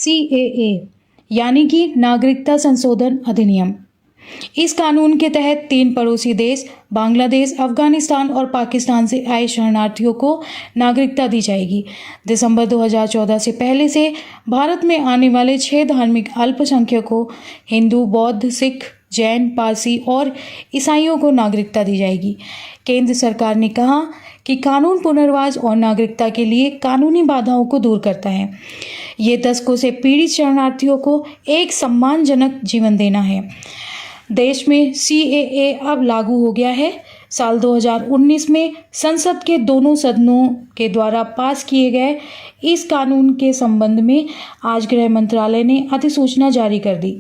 CAA यानी कि नागरिकता संशोधन अधिनियम। इस कानून के तहत 3 पड़ोसी देश बांग्लादेश, अफगानिस्तान और पाकिस्तान से आए शरणार्थियों को नागरिकता दी जाएगी। दिसंबर 2014 से पहले से भारत में आने वाले 6 धार्मिक अल्पसंख्यकों हिंदू, बौद्ध, सिख, जैन, पारसी और ईसाइयों को नागरिकता दी जाएगी। केंद्र सरकार ने कहा कि कानून पुनर्वास और नागरिकता के लिए कानूनी बाधाओं को दूर करता है। ये दशकों से पीड़ित शरणार्थियों को एक सम्मानजनक जीवन देना है। देश में CAA अब लागू हो गया है। साल 2019 में संसद के दोनों सदनों के द्वारा पास किए गए इस कानून के संबंध में आज गृह मंत्रालय ने अधिसूचना जारी कर दी।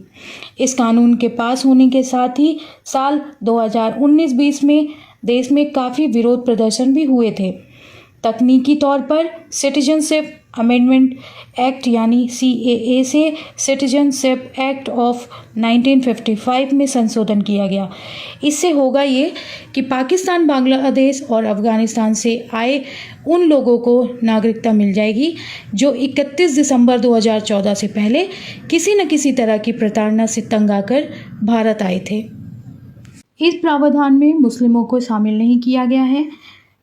इस कानून के पास होने के साथ ही साल 2019-20 में देश में काफ़ी विरोध प्रदर्शन भी हुए थे। तकनीकी तौर पर सिटीजनशिप अमेंडमेंट एक्ट यानी CAA से सिटीजनशिप एक्ट ऑफ 1955 में संशोधन किया गया। इससे होगा ये कि पाकिस्तान, बांग्लादेश और अफगानिस्तान से आए उन लोगों को नागरिकता मिल जाएगी जो 31 दिसंबर 2014 से पहले किसी न किसी तरह की प्रताड़ना से तंग आकर भारत आए थे। इस प्रावधान में मुस्लिमों को शामिल नहीं किया गया है,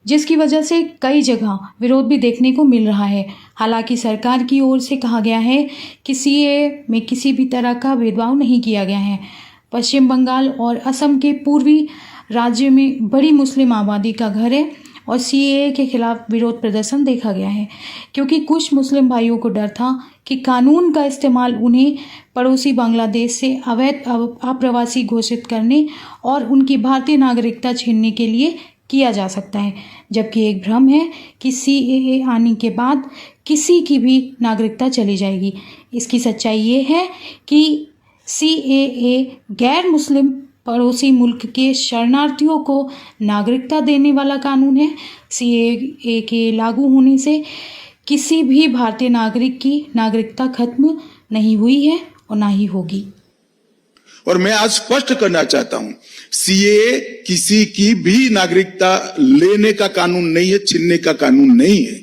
जिसकी वजह से कई जगह विरोध भी देखने को मिल रहा है। हालांकि सरकार की ओर से कहा गया है कि CAA में किसी भी तरह का भेदभाव नहीं किया गया है। पश्चिम बंगाल और असम के पूर्वी राज्य में बड़ी मुस्लिम आबादी का घर है और CAA के खिलाफ विरोध प्रदर्शन देखा गया है, क्योंकि कुछ मुस्लिम भाइयों को डर था कि कानून का इस्तेमाल उन्हें पड़ोसी बांग्लादेश से अवैध आप्रवासी घोषित करने और उनकी भारतीय नागरिकता छीनने के लिए किया जा सकता है। जबकि एक भ्रम है कि CAA आने के बाद किसी की भी नागरिकता चली जाएगी। इसकी सच्चाई ये है कि CAA गैर मुस्लिम पड़ोसी मुल्क के शरणार्थियों को नागरिकता देने वाला कानून है। CAA के लागू होने से किसी भी भारतीय नागरिक की नागरिकता खत्म नहीं हुई है और ना ही होगी। और मैं आज स्पष्ट करना चाहता हूं, CAA किसी की भी नागरिकता लेने का कानून नहीं है, छीनने का कानून नहीं है।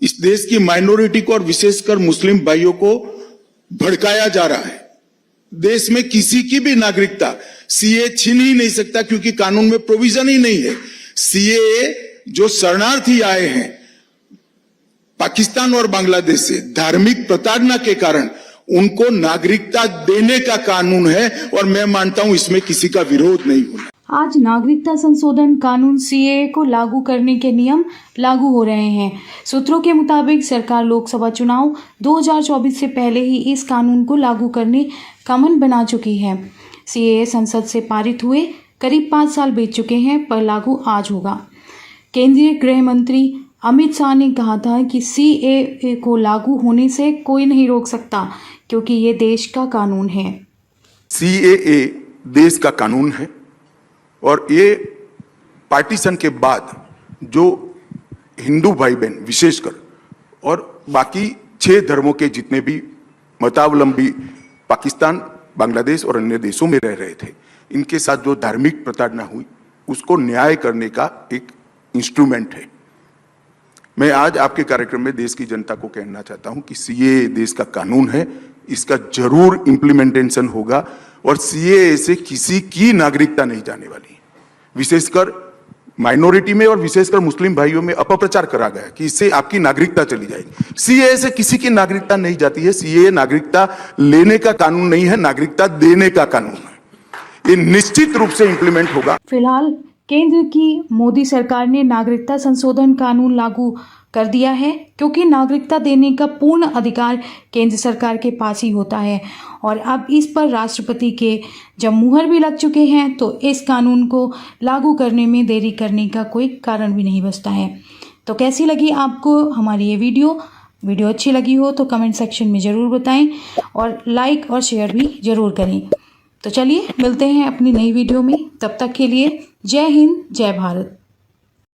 इस देश की माइनॉरिटी को और विशेषकर मुस्लिम भाइयों को भड़काया जा रहा है। देश में किसी की भी नागरिकता CAA छीन ही नहीं सकता, क्योंकि कानून में प्रोविजन ही नहीं है। CAA जो शरणार्थी आए हैं पाकिस्तान और बांग्लादेश से धार्मिक प्रताड़ना के कारण, उनको नागरिकता देने का कानून है और मैं मानता हूं इसमें किसी का विरोध नहीं होना। आज नागरिकता संशोधन कानून CAA को लागू करने के नियम लागू हो रहे हैं। सूत्रों के मुताबिक सरकार लोकसभा चुनाव 2024 से पहले ही इस कानून को लागू करने का मन बना चुकी है। CAA संसद से पारित हुए करीब 5 साल बीत चुके हैं, पर लागू आज होगा। केंद्रीय गृह मंत्री अमित शाह ने कहा था कि CAA को लागू होने से कोई नहीं रोक सकता, क्योंकि ये देश का कानून है। CAA देश का कानून है और ये पार्टीशन के बाद जो हिंदू भाई बहन विशेषकर और बाकी 6 धर्मों के जितने भी मतावलंबी पाकिस्तान, बांग्लादेश और अन्य देशों में रह रहे थे, इनके साथ जो धार्मिक प्रताड़ना हुई उसको न्याय करने का एक इंस्ट्रूमेंट है। मैं आज आपके कार्यक्रम में देश की जनता को कहना चाहता हूं कि CAA देश का कानून है, इसका जरूर इम्प्लीमेंटेशन होगा और CAA से किसी की नागरिकता नहीं जाने वाली है। विशेषकर माइनॉरिटी में और विशेषकर मुस्लिम भाइयों में अपप्रचार करा गया कि इससे आपकी नागरिकता चली जाएगी। CAA से किसी की नागरिकता नहीं जाती है। CAA नागरिकता लेने का कानून नहीं है, नागरिकता देने का कानून है। ये निश्चित रूप से इम्प्लीमेंट होगा। फिलहाल केंद्र की मोदी सरकार ने नागरिकता संशोधन कानून लागू कर दिया है, क्योंकि नागरिकता देने का पूर्ण अधिकार केंद्र सरकार के पास ही होता है और अब इस पर राष्ट्रपति के जब मुहर भी लग चुके हैं, तो इस कानून को लागू करने में देरी करने का कोई कारण भी नहीं बचता है। तो कैसी लगी आपको हमारी ये वीडियो अच्छी लगी हो तो कमेंट सेक्शन में ज़रूर बताएं और लाइक और शेयर भी ज़रूर करें। तो चलिए मिलते हैं अपनी नई वीडियो में, तब तक के लिए जय हिंद, जय भारत।